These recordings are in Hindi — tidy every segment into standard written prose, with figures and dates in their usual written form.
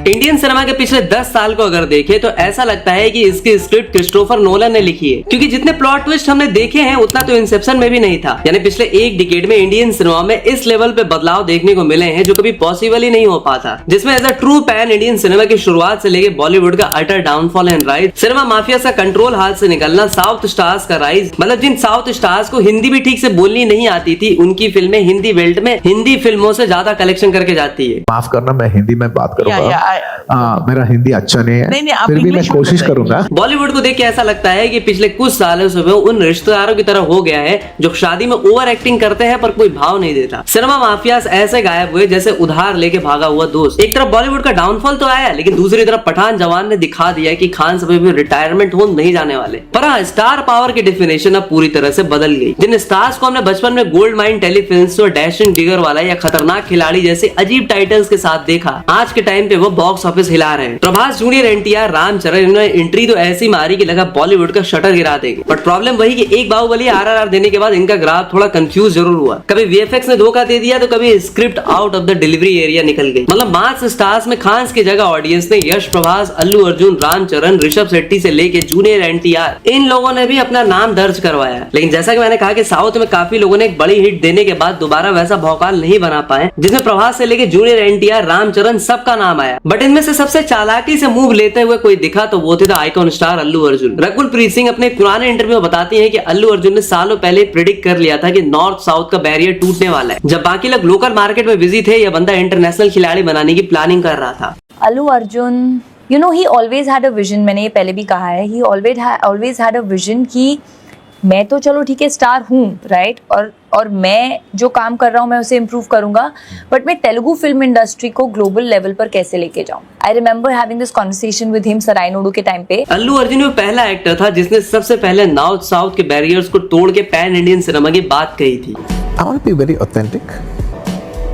इंडियन सिनेमा के पिछले 10 साल को अगर देखें तो ऐसा लगता है कि इसकी स्क्रिप्ट क्रिस्टोफर नोलन ने लिखी है, क्योंकि जितने प्लॉट ट्विस्ट हमने देखे हैं उतना तो इंसेप्शन में भी नहीं था। यानी पिछले एक डिकेड में इंडियन सिनेमा में इस लेवल पे बदलाव देखने को मिले हैं जो कभी पॉसिबल ही नहीं हो पाता, जिसमें as a true pan Indian cinema की शुरुआत से लेके बॉलीवुड का utter downfall and rise, cinema mafia का कंट्रोल हाथ से निकलना, साउथ स्टार्स का राइज, मतलब जिन साउथ स्टार्स को हिंदी भी ठीक से बोलनी नहीं आती थी उनकी फिल्में हिंदी बेल्ट में हिंदी फिल्मों से ज्यादा कलेक्शन करके जाती है। माफ करना, मैं हिंदी में बात करूंगा। मेरा हिंदी अच्छा नहीं है, नहीं, फिर भी मैं कोशिश करूंगा। बॉलीवुड को देख के ऐसा लगता है कि पिछले कुछ सालों से वो उन रिश्तेदारों की तरह हो गया है जो शादी में ओवर एक्टिंग करते हैं पर कोई भाव नहीं देता। सिनेमा माफिया ऐसे गायब हुए जैसे उधार लेके भागा हुआ दोस्त। एक तरफ बॉलीवुड का डाउनफॉल तो आया, लेकिन दूसरी तरफ पठान जवान ने दिखा दिया कि खान साहब भी रिटायरमेंट होम नहीं जाने वाले। पर हाँ, स्टार पावर की डेफिनेशन अब पूरी तरह से बदल गई। जिन स्टार्स को हमने बचपन में गोल्ड माइन टेलीफिल्म्स और डैशिंग डिगर वाला या खतरनाक खिलाड़ी जैसे अजीब टाइटल्स के साथ देखा, आज के टाइम पे वो बॉक्स ऑफिस हिला रहे हैं। प्रभास जूनियर, एनटीआर, रामचरण, इन्होंने एंट्री तो ऐसी मारी कि लगा बॉलीवुड का शटर गिरा देंगे। बट प्रॉब्लम वही कि एक बाहुबली RRR देने के बाद इनका ग्राफ थोड़ा कंफ्यूज जरूर हुआ। कभी VFX ने धोखा दे दिया तो कभी script out of the delivery area निकल गई। मतलब मास स्टार्स में खान की जगह ऑडियंस ने यश, प्रभास, अल्लू अर्जुन, रामचरण, ऋषभ शेट्टी से लेके जूनियर NTR, इन लोगों ने भी अपना नाम दर्ज करवाया। लेकिन जैसा कि मैंने कहा कि साउथ में काफी लोगों ने एक बड़ी हिट देने के बाद दोबारा वैसा भौकाल नहीं बना पाए जिसमें प्रभास से लेके जूनियर NTR, रामचरण सबका नाम आया। बट इनमें से सबसे चालाकी से मूव लेते हुए कोई दिखा तो वो थे आइकॉन स्टार अल्लू अर्जुन। रकुल प्रीत सिंह अपने पुराने इंटरव्यू में बताती है कि अल्लू अर्जुन ने सालों पहले प्रिडिक्ट कर लिया था कि नॉर्थ साउथ का बैरियर टूटने वाला है। जब बाकी लोग लोकल मार्केट में बिजी थे, यह बंदा इंटरनेशनल खिलाड़ी बनाने की प्लानिंग कर रहा था। Allu Arjun, you know, he always had a vision, मैंने ये पहले भी कहा है, he always had a vision कि मैं तो चलो ठीक है स्टार हूँ, राइट, और मैं जो काम कर रहा हूँ मैं उसे इम्प्रूव करूंगा, बट मैं तेलुगु फिल्म इंडस्ट्री को ग्लोबल लेवल पर कैसे लेके जाऊँ। I remember having this conversation with him Sarrainodu के टाइम पे। अल्लू अर्जुन वो पहला एक्टर था जिसने सबसे पहले नॉर्थ साउथ के बैरियर्स को तोड़ के पैन इंडियन सिनेमा की बात कही थी। I want to be very authentic.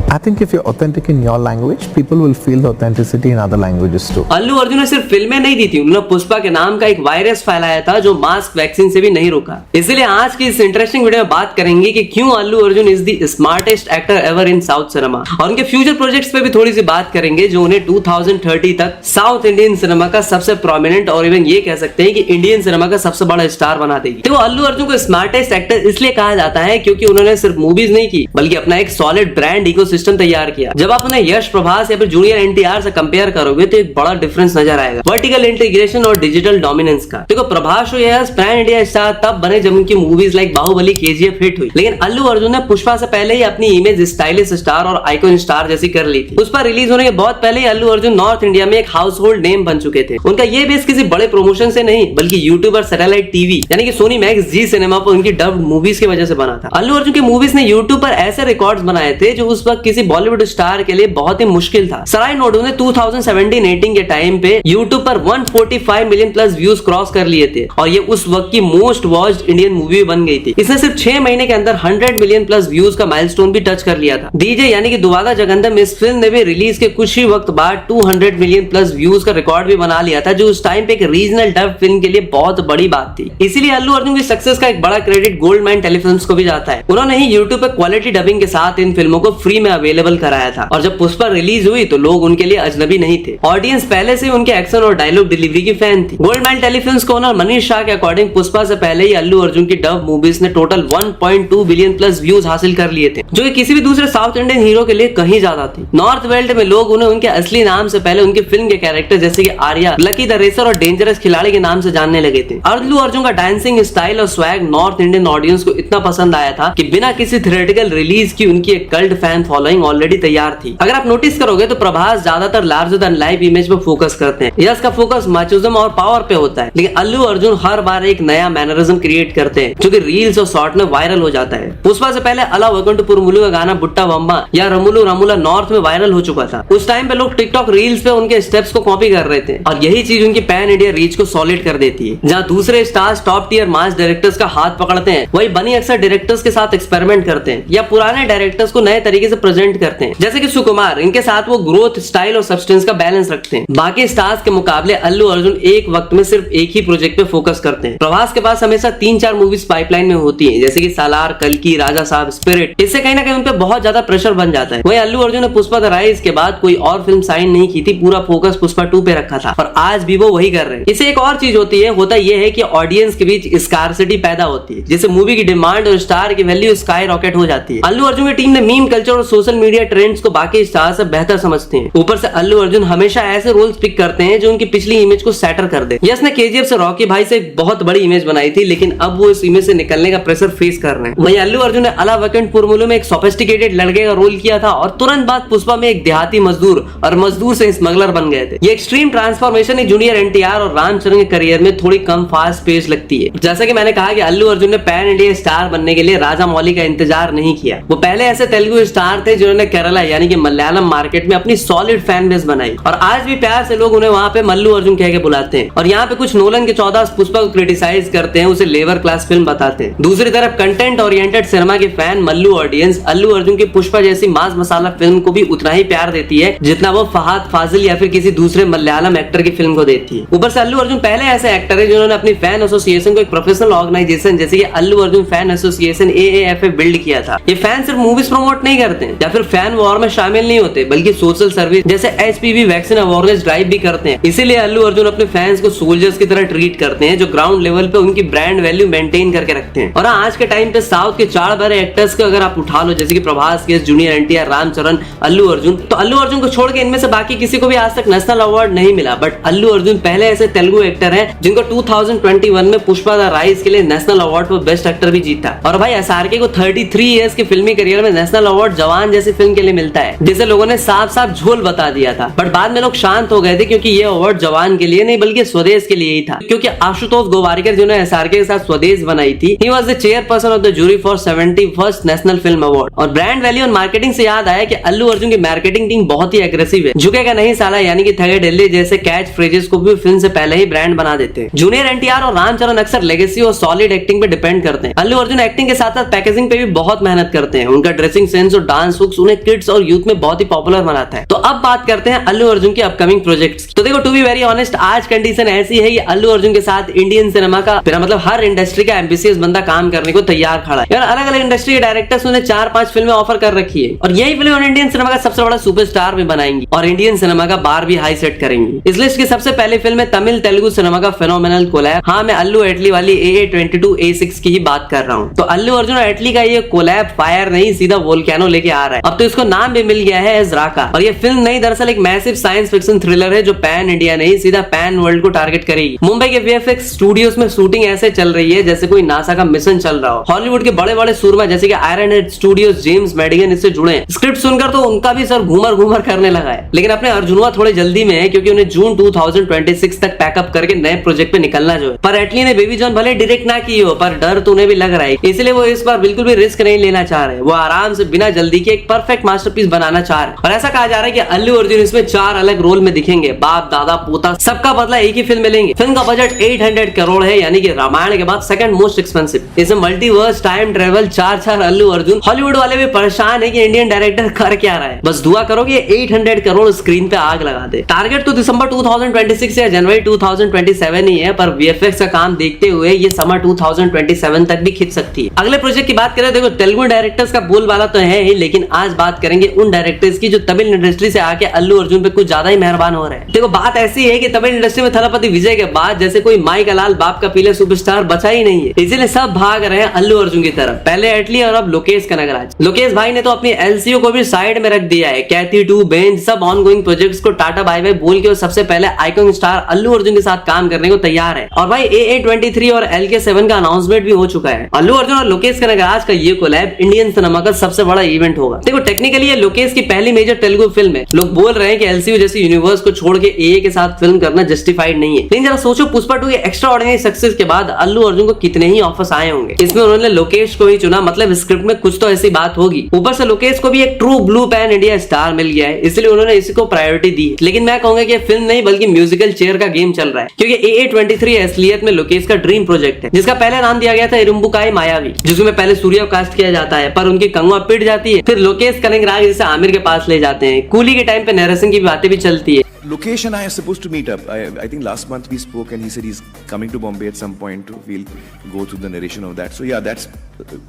I think if you're authentic in your language, people will feel the authenticity in other languages too. Allu Arjun ने सिर्फ फिल्में नहीं दी थी, उन्होंने पुष्पा के नाम का एक वायरस फैलाया था जो मास्क वैक्सीन से भी नहीं रुका। इसलिए आज की इस इंटरेस्टिंग वीडियो में बात करेंगे कि क्यों Allu Arjun is the smartest actor ever in south cinema, और उनके फ्यूचर प्रोजेक्ट्स पे भी थोड़ी सी बात करेंगे जो उन्हें 2030 तक साउथ इंडियन सिनेमा का सबसे प्रोमिनेंट और इवन ये कह सकते हैं कि इंडियन सिनेमा का सबसे बड़ा स्टार बना देगी। तो अल्लू अर्जुन को स्मार्टेस्ट एक्टर इसलिए कहा जाता है क्योंकि उन्होंने सिर्फ मूवीज नहीं की बल्कि अपना एक सॉलिड ब्रांड इकोसिस्टम तैयार किया। जब आप उन्हें यश, प्रभास या फिर जूनियर NTR से कंपेयर करोगे तो एक बड़ा डिफरेंस नजर आएगा, वर्टिकल इंटीग्रेशन और डिजिटल डोमिनेंस का। देखो, प्रभास और यश पैन इंडिया स्टार तब बने जब उनकी movies like Baahubali, KGF hit हुई, लेकिन अल्लू अर्जुन ने पुष्पा से पहले ही अपनी इमेज स्टाइलिश स्टार और आइकॉन स्टार जैसी कर ली थी। पुष्पा रिलीज होने के बहुत पहले ही अल्लू अर्जुन नॉर्थ इंडिया में एक हाउस होल्ड नेम बन चुके थे। उनका ये बेस किसी बड़े प्रमोशन से नहीं बल्कि यूट्यूब और सैटेलाइट टीवी यानी कि सोनी मैक्स, जी सिनेमा पर उनकी डब्ड मूवीज की वजह से बना था। अल्लू अर्जुन की मूवीज ने यूट्यूब पर ऐसे रिकॉर्ड्स बनाए थे जो उस वक्त किसी बॉलीवुड स्टार के लिए बहुत मुश्किल था। सरायनोडू ने 2017-18 के टाइम पे YouTube पर 145 मिलियन प्लस व्यूज क्रॉस कर लिए थे और ये उस वक्त की मोस्ट वॉच्ड इंडियन मूवी बन गई थी। इसने सिर्फ 6 महीने के अंदर 100 मिलियन प्लस व्यूज का माइलस्टोन भी टच कर लिया था। डीजे यानी कि दुवादा जगंदम, इस फिल्म ने भी रिलीज के कुछ ही वक्त बाद 200 मिलियन प्लस व्यूज का रिकॉर्ड भी बना लिया था, जो उस टाइम पे एक रीजनल डब फिल्म के लिए बहुत बड़ी बात थी। इसीलिए अल्लू अर्जुन की सक्सेस का एक बड़ा क्रेडिट गोल्ड माइन टेलीफिल्म्स को भी जाता है। उन्होंने ही यूट्यूब पे क्वालिटी डबिंग के साथ इन फिल्मों को फ्री में अवेलेबल कराया था, और जब पुष्पा रिलीज हुई तो लोग उनके लिए अजनबी नहीं थे। ऑडियंस पहले से उनके एक्शन और डायलॉग डिलीवरी की फैन थी। गोल्ड माइन टेलीफिल्म्स को ओनर मनीष शाह के अकॉर्डिंग पुष्पा से पहले ही अल्लू अर्जुन की डब मूवीज ने टोटल 1.2 बिलियन प्लस व्यूज हासिल कर लिए थे, जो कि किसी भी दूसरे साउथ इंडियन हीरो के लिए कहीं ज्यादा थी। नॉर्थ वेल्ट में लोग उन्हें उनके असली नाम से पहले उनके फिल्म के कैरेक्टर जैसे कि आर्या, लकी द रेसर और डेंजरस खिलाड़ी के नाम से जानने लगे थे। अल्लू अर्जुन का डांसिंग स्टाइल और स्वैग नॉर्थ इंडियन ऑडियंस को इतना पसंद आया था कि बिना किसी थिएट्रिकल रिलीज की उनकी एक कल्ट फैन फॉलोइंग ऑलरेडी तैयार थी। अगर आप नोटिस करोगे तो प्रभास ज्यादातर लार्जर देन लाइफ इमेज पे फोकस करते हैं, यश का फोकस मैचोजम और पावर पे होता है, लेकिन अल्लू अर्जुन हर बार एक नया मैनरिज्म क्रिएट करते हैं जो कि रील्स और शॉर्ट में वायरल हो जाता है। पुष्पा से पहले अला वैकुंठपुर मुलु का गाना बुट्टा बम्बा या रमुलु रमुला नॉर्थ में वायरल हो चुका था। उस टाइम पे लोग टिकटॉक रील्स पे उनके स्टेप्स को कॉपी कर रहे थे, और यही चीज उनकी पैन इंडिया रीच को सॉलिड कर देती है। जहाँ दूसरे स्टार्स टॉप टियर मास डायरेक्टर्स का हाथ पकड़ते हैं, वही बनी अक्सर डायरेक्टर्स के साथ एक्सपेरिमेंट करते हैं या पुराने डायरेक्टर्स को नए तरीके से प्रेजेंट करते हैं। जैसे कि सुकुमार, इनके साथ वो ग्रोथ, स्टाइल और सब्सटेंस का बैलेंस रखते हैं। बाकी स्टार्स के मुकाबले अल्लू अर्जुन एक वक्त में सिर्फ एक ही प्रोजेक्ट पे फोकस करते हैं। प्रभास के पास हमेशा 3-4 मूवीज पाइपलाइन में होती है, जैसे कि सालार, कल्कि, राजा साहब, स्पिरिट। इससे कहीं ना कहीं उन पे बहुत ज्यादा प्रेशर बन जाता है। वहीं अल्लू अर्जुन ने पुष्पा द राइज के बाद कोई और फिल्म साइन नहीं की थी, पूरा फोकस पुष्पा 2 पे रखा था और आज भी वो वही कर रहे हैं। इससे एक और चीज होता यह है कि ऑडियंस के बीच स्कार्सिटी पैदा होती है, जिससे मूवी की डिमांड और स्टार की वैल्यू स्काई रॉकेट हो जाती है। अल्लू अर्जुन की टीम ने मीम कल्चर और सोशल मीडिया ट्रेंड्स को बाकी स्टार से बेहतर समझते हैं। ऊपर से अल्लू अर्जुन हमेशा ऐसे रोल्स पिक करते हैं जो उनकी पिछली इमेज को सेटर कर दे। यस ने केजीएफ से रॉकी भाई से एक बहुत बड़ी इमेज बनाई थी, लेकिन अब वो इस इमेज से निकलने का प्रेशर फेस कर रहे हैं। वहीं अल्लू अर्जुन ने अला वैकेंट फॉर्मूले में एक सोफिस्टिकेटेड लड़के का रोल किया था और तुरंत बाद पुष्पा में एक देहाती मजदूर और मजदूर से स्मगलर बन गए थे। ये एक्सट्रीम ट्रांसफॉर्मेशन एक जूनियर एनटीआर और रामचरण के करियर में थोड़ी कम फास्ट पेस लगती है। जैसा कि मैंने कहा कि अल्लू अर्जुन ने पैन इंडिया स्टार बनने के लिए राजा मौली का इंतजार नहीं किया। वो पहले ऐसे तेलुगु स्टार थे जिन्होंने केरला यानी कि मलयालम मार्केट में अपनी सॉलिड फैन बेस बनाई और आज भी प्यार से लोग उन्हें वहां पे मल्लू अर्जुन कह के बुलाते हैं। और यहाँ पे कुछ नोलन के 14 पुष्पा को क्रिटिसाइज करते हैं, उसे लेबर क्लास फिल्म बताते हैं। दूसरी तरफ कंटेंट ओरिएंटेड सिनेमा के फैन मल्लू ऑडियंस अल्लू अर्जुन की पुष्पा जैसी मास मसाला फिल्म को भी उतना ही प्यार देती है जितना वो फहाद फाजिल या फिर किसी दूसरे मलयालम एक्टर की फिल्म को देती है। ऊपर से अल्लू अर्जुन पहले ऐसे एक्टर है जिन्होंने अपनी फैन एसोसिएशन को एक प्रोफेशनल ऑर्गेनाइजेशन जैसे कि Allu Arjun fan association AAFA build किया था। ये फैन सिर्फ मूवीज प्रमोट नहीं करते हैं या फिर फैन वॉर में शामिल नहीं होते, बल्कि सोशल सर्विस जैसे HPV वैक्सीन अवेयरनेस ड्राइव भी करते हैं। इसीलिए अल्लू अर्जुन अपने फैंस को सोल्जर्स की तरह ट्रीट करते हैं जो ग्राउंड लेवल पे उनकी ब्रांड वैल्यू मेंटेन करके रखते हैं। और आज के टाइम पे साउथ के 4 बड़े एक्टर्स को अगर आप उठा लो, जैसे कि प्रभास, केस, जूनियर एनटीआर, रामचरण, अल्लू अर्जुन, तो अल्लू अर्जुन को छोड़ के इनमें से बाकी किसी को भी आज तक नेशनल अवार्ड नहीं मिला। बट अल्लू अर्जुन पहले ऐसे तेलुगु एक्टर हैं जिनको 2021 में पुष्पा द राइज के लिए national award for best actor भी जीता। और भाई SRK को 33 इयर्स के फिल्मी करियर में नेशनल अवार्ड जवान जैसी फिल्म के लिए मिलता है, जिसे लोगों ने साफ साफ झोल बता दिया था। बट बाद में लोग शांत हो गए थे क्योंकि ये अवार्ड जवान के लिए नहीं बल्कि स्वदेश के लिए ही था। क्योंकि आशुतोष गोवारिकर जिन्होंने SRK के साथ स्वदेश बनाई थी, he was the chairperson of the jury for 71st national film award. और ब्रांड वैल्यू और मार्केटिंग से याद आया कि अल्लू अर्जुन की मार्केटिंग टीम बहुत ही एग्रेसिव है। झुकेगा नहीं साला यानी कि थगे दिल्ली जैसे कैच फ्रेजेस को भी फिल्म से पहले ही ब्रांड बना देते हैं। जूनियर एनटीआर और रामचरण अक्सर लेगेसी और सॉलिड एक्टिंग पे डिपेंड करते हैं। अल्लू अर्जुन एक्टिंग के साथ साथ पैकेजिंग पे भी बहुत मेहनत करते हैं। उनका ड्रेसिंग सेंस और डांस लुक्स उन्हें किड्स और यूथ में बहुत ही पॉपुलर बनाता है। तो अब बात करते हैं अल्लू अर्जुन के अपकमिंग प्रोजेक्ट्स। तो देखो, टू बी वेरी ऑनेस्ट, आज कंडीशन ऐसी है कि अल्लू अर्जुन के साथ इंडियन सिनेमा का मतलब हर इंडस्ट्री का एम्बिशियस बंदा काम करने को तैयार खड़ा है। यार अलग अलग इंडस्ट्री के डायरेक्टर्स उन्हें 4-5 फिल्में ऑफर कर रखी है और यही फिल्म इंडियन सिनेमा का सबसे बड़ा सुपरस्टार भी बनाएंगी और इंडियन सिनेमा का बार भी हाई सेट करेंगी। इस लिस्ट की सबसे पहली फिल्म है तमिल तेलुगु सिनेमा का फेनोमेनल कोलैब। हाँ, मैं अल्लू एटली वाली AA22A6 की ही बात कर रहा हूँ। तो अल्लू अर्जुन और एटली का ये कोलैब फायर नहीं सीधा वोल्केनो लेके आ रहा है। अब तो इसको नाम भी मिल गया है एज़राका। और ये फिल्म नहीं दरअसल एक मैसिव साइंस फिक्शन थ्रिलर है जो पैन इंडिया नहीं सीधा पैन वर्ल्ड को टारगेट करेगी। मुंबई के VFX स्टूडियोज में शूटिंग ऐसे चल रही है जैसे कोई नासा का मिशन चल रहा हो। हॉलीवुड के बड़े बड़े सूरमा जैसे कि आयरन हेड स्टूडियोज, जेम्स मैडिगन इससे जुड़े हैं। स्क्रिप्ट सुनकर तो उनका भी सर घूमर घूमर करने लगा है। लेकिन अपने अर्जुनवा थोड़े जल्दी में है क्योंकि उन्हें जून 2026 तक पैकअप करके नए प्रोजेक्ट पे निकलना जो है। पर एटली ने बेबी जॉन भले डायरेक्ट ना की हो, पर डर तो उन्हें भी लग रहा है, इसलिए वो इस बार बिल्कुल भी रिस्क नहीं लेना चाह रहे। वो आराम से बिना जल्दी के एक परफेक्ट मास्टरपीस बनाना चाह रहे। और ऐसा कहा जा रहा है कि अल्लू अर्जुन इसमें 4 अलग रोल में दिखेंगे, बाप, दादा, पोता, सबका बदला एक ही फिल्म में लेंगे। फिल्म का बजट 800 करोड़ है, यानी कि रामायण के बाद सेकंड मोस्ट एक्सपेंसिव। इसमें multiverse, time travel, 4 Allu Arjun. Hollywood वाले भी परेशान है कि इंडियन डायरेक्टर कर क्या रहा है। बस दुआ करो कि 800 करोड़ स्क्रीन पे आग लगा दे। टारगेट तो दिसंबर 2026 या जनवरी 2027 ही है, पर VFX का काम देखते हुए ये समर 2027 तक भी खिंच सकती है। अगले प्रोजेक्ट की बात करें, देखो तेलुगु डायरेक्टर्स का बोलबाला तो है ही, लेकिन आज बात करेंगे उन डायरेक्टर्स की जो तमिल इंडस्ट्री से आके अल्लू अर्जुन पे कुछ ज्यादा ही मेहरबान हो रहे हैं। देखो बात ऐसी है कि तमिल इंडस्ट्री में थलापति विजय के बाद जैसे कोई माई का लाल बाप का पीले सुपरस्टार बचा ही नहीं है, इसीलिए सब भाग रहे हैं अल्लू अर्जुन की तरफ। पहले एटली और अब लोकेश कनगराज। लोकेश भाई ने तो अपनी LCO को भी साइड में रख दिया है। कैथी 2, बेंच, सब ऑनगोइंग प्रोजेक्ट्स को टाटा बाय बाय बोल के वो सबसे पहले आइकॉन स्टार अल्लू अर्जुन के साथ काम करने को तैयार है। और भाई AA23 और LK7 का अनाउंसमेंट भी हो चुका है। अल्लू अर्जुन और लोकेश कनगराज का ये कोलैब इंडियन सिनेमा का सबसे बड़ा इवेंट होगा। देखो टेक्निकली ये लोकेश की पहली मेजर तेलुगु फिल्म है। लोग बोल रहे हैं कि LCO जैसी यूनिवर्स को छोड़ के AA के साथ फिल्म करना जस्टिफाइड नहीं है, लेकिन जरा सोचो पुष्पा 2 के एक्स्ट्रा ऑर्डिनरी सक्सेस के बाद अल्लू अर्जुन को कितने ही ऑफर्स आए होंगे। इसमें उन्होंने लोकेश को ही चुना, मतलब स्क्रिप्ट में कुछ तो ऐसी बात होगी। ऊपर से लोकेश को भी एक true blue pan India star मिल गया है, इसलिए उन्होंने इसी को प्रायोरिटी दी। लेकिन मैं कहूंगा कि फिल्म नहीं बल्कि म्यूजिकल चेयर का गेम चल रहा है, क्योंकि AA23 असलियत में लोकेश का ड्रीम प्रोजेक्ट है, जिसका पहला नाम दिया गया था इरुम्बुकाई मायावी, जिसमें पहले सूर्या कास्ट किया जाता है, पर उनकी कंगवा पिट जाती है। फिर लोकेश कनगराग जैसे आमिर के पास ले जाते हैं। कूली के टाइम पे नरेशन की बातें भी चलती है। Lokesh and I are supposed to meet up. I think last month we spoke and he said he's coming to Bombay at some point. We'll go through the narration of that. So yeah, that's,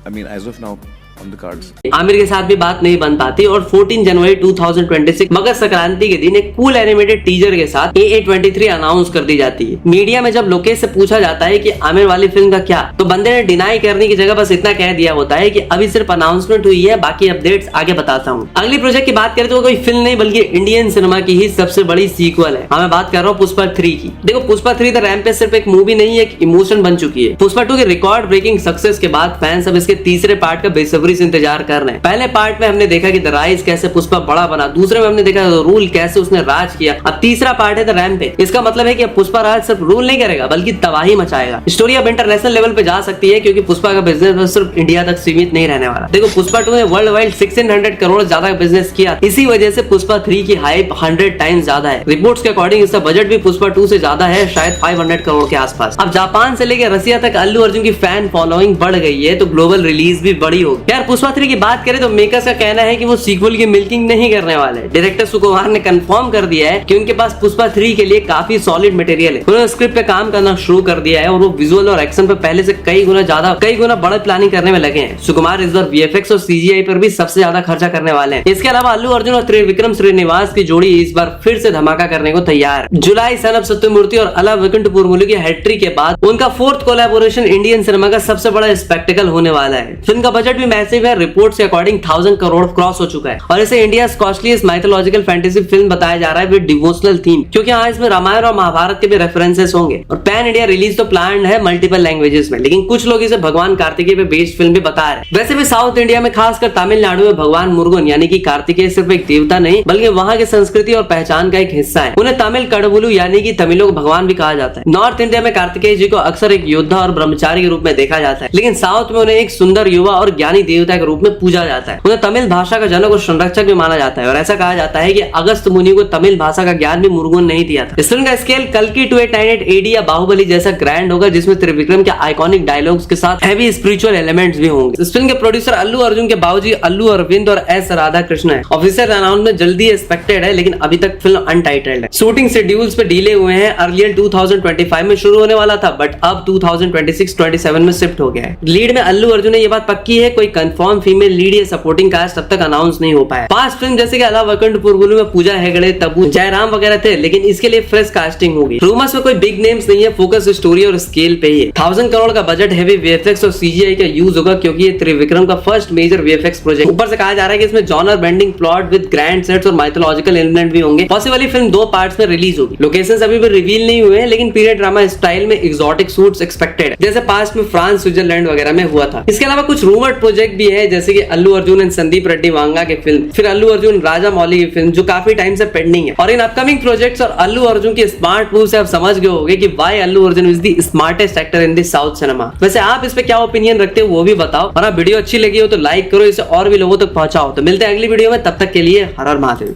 I mean, as of now, on the cards. Aamir के साथ भी बात नहीं बन पाती और 14 जनवरी 2026 मकर संक्रांति के दिन एक कूल एनिमेटेड टीजर के साथ AA23 अनाउंस कर दी जाती है। मीडिया में जब लोकेश से पूछा जाता है कि आमिर वाली फिल्म का क्या, तो बंदे ने डिनाई करने की जगह बस इतना कह दिया होता है कि अभी सिर्फ अनाउंसमेंट हुई है, बाकी अपडेट्स आगे बताता हूँ। अगली प्रोजेक्ट की बात करें तो कोई फिल्म नहीं बल्कि इंडियन सिनेमा की ही सबसे बड़ी सीक्वल है। मैं बात कर रहा हूँ पुष्पा 3 की। देखो पुष्पा 3 द रैम्पेज सिर्फ एक मूवी नहीं, एक इमोशन बन चुकी है। पुष्पा 2 के रिकॉर्ड ब्रेकिंग सक्सेस के बाद फैंस अब इसके तीसरे पार्ट का बेसब्री से इंतजार कर रहे हैं। पहले पार्ट में हमने देखा कि द राइज कैसे पुष्पा बड़ा बना, दूसरे में हमने देखा रूल कैसे उसने राज किया, अब तीसरा पार्ट है द रैम्पेज। इसका मतलब है कि अब पुष्पा राज सिर्फ रूल नहीं करेगा बल्कि तबाही मचाएगा। स्टोरी अब इंटरनेशनल लेवल पे जा सकती है क्योंकि पुष्पा का बिजनेस सिर्फ इंडिया तक सीमित नहीं रहने वाला। देखो पुष्पा 2 ने वर्ल्ड वाइड 1600 करोड़ ज्यादा बिजनेस किया, इसी वजह से पुष्पा 3 की हाइप 100 टाइम्स ज्यादा है। रिपोर्ट्स के अकॉर्डिंग इसका बजट भी पुष्पा 2 से ज्यादा है, शायद 500 करोड़ के आसपास। अब जापान से लेकर रसिया तक अल्लू अर्जुन की फैन फॉलोइंग बढ़ गई है, तो ग्लोबल रिलीज भी बड़ी होगी। यार पुष्पा 3 की बात करें तो मेकर्स का कहना है कि वो सीक्वल की मिल्किंग नहीं करने वाले। डायरेक्टर सुकुमार ने कंफर्म कर दिया है कि उनके पास पुष्पा 3 के लिए काफी सॉलिड मटेरियल है। उन्होंने स्क्रिप्ट पे काम करना शुरू कर दिया है और वो विजुअल और एक्शन पे पहले से कई गुना बड़ा प्लानिंग करने में लगे हैं। सुकुमार इस बार VFX और CGI पर भी सबसे ज्यादा खर्चा करने वाले हैं। इसके अलावा अल्लू अर्जुन और त्रिविक्रम श्रीनिवास की जोड़ी इस बार फिर से धमाका करने को तैयार है। जुलाई सन ऑफ सत्यमूर्ति और अला वैकुंठपुरमुलु की हैट्रिक के बाद उनका 4th कोलैबोरेशन इंडियन सिनेमा का सबसे बड़ा स्पेक्टिकल होने वाला है। फिल्म का बजट भी मैसिव है, रिपोर्ट के अकॉर्डिंग 1000 करोड़ क्रॉस हो चुका है और इसे India costliest mythological fantasy film बताया जा रहा है विद डिवोशनल थीम, क्योंकि यहाँ इसमें रामायण और महाभारत के भी रेफरेंसेस होंगे। और पैन इंडिया रिलीज तो प्लान है मल्टीपल लैंग्वेजेस में, लेकिन कुछ लोग इसे भगवान कार्तिकेय पे बेस्ड फिल्म भी बता रहे हैं। वैसे भी साउथ इंडिया में खासकर तमिलनाडु में भगवान मुरुगन यानी कि कार्तिकेय सिर्फ एक देवता नहीं बल्कि वहाँ की संस्कृति और पहचान का एक हिस्सा है। उन्हें तमिल कडवुलु यानी कि तमिलों को भगवान भी कहा जाता है। नॉर्थ इंडिया में कार्तिकेय जी को अक्सर एक योद्धा और ब्रह्मचारी के रूप में देखा जाता है, लेकिन साउथ में उन्हें एक सुंदर युवा और ज्ञानी देवता के रूप में पूजा जाता है। उन्हें तमिल भाषा का जनक और संरक्षक भी माना जाता है और ऐसा कहा जाता है कि अगस्त मुनि को तमिल भाषा का ज्ञान भी मुरुगन नहीं दिया था। इस फिल्म का स्केल कल्कि 2898 AD या बाहुबली जैसा ग्रैंड होगा, जिसमें त्रिविक्रम के आइकॉनिक डायलॉग्स के साथ हैवी स्पिरिचुअल एलिमेंट्स भी होंगे। इस फिल्म के प्रोड्यूसर अल्लू अर्जुन के बाबूजी अल्लू अरविंद और एस राधा कृष्ण है। ऑफिशियल अनाउंसमेंट जल्दी एक्सपेक्टेड है, लेकिन अभी तक फिल्म अनटाइटल्ड है। शूटिंग शेड्यूल्स पे डिले हुए हैं। अर्लियर 2025 में शुरू होने वाला था बट अब 2026-27 में शिफ्ट हो गया है। लीड में अल्लू अर्जुन ने ये बात पक्की है, कोई कंफर्म फीमेल लीड या सपोर्टिंग कास्ट तब तक अनाउंस नहीं हो पाया। पांच फिल्म जैसे कि अला वैकुंठपुरमुलु में पूजा हेगड़े, तब्बू, जयराम वगैरह थे, लेकिन इसके लिए फ्रेश कास्टिंग होगी। रूमर्स में कोई बिग नेम्स नहीं है, फोकस स्टोरी और स्केल पे ही है। 1000 करोड़ का बजट, हैवी VFX और CGI का यूज होगा क्योंकि ये त्रिविक्रम का फर्स्ट मेजर VFX प्रोजेक्ट। ऊपर से कहा जा रहा है कि इसमें genre bending plot with grand sets और माइथोलॉजिकल एलिमेंट भी होंगे। पॉसिबली फिल्म 2 पार्ट्स में रिलीज होगी। लोकेशंस अभी भी रिवील नहीं हुए हैं, लेकिन पीरियड ड्रामा स्टाइल में एक्सोटिक शूट्स एक्सपेक्टेड है, जैसे पास्ट में फ्रांस, स्विट्जरलैंड वगैरह में हुआ था। इसके अलावा कुछ रूमर्ड प्रोजेक्ट भी है, जैसे कि अल्लू अर्जुन एंड संदीप रेड्डी वांगा की फिल्म, फिर अल्लू अर्जुन राजा मौली की फिल्म जो काफी टाइम से पेंडिंग है। और इन अपकमिंग प्रोजेक्ट्स और अल्लू अर्जुन के स्मार्ट मूव से आप समझ गए होंगे कि why Allu Arjun is the smartest actor in the south cinema. वैसे आप इस पे क्या ओपिनियन रखते हो वो भी बताओ, और आप वीडियो अच्छी लगी हो तो लाइक करो, इसे और भी लोगों तक पहुंचाओ। तो मिलते हैं अगली वीडियो में, तब तक के लिए हर हर महादेव।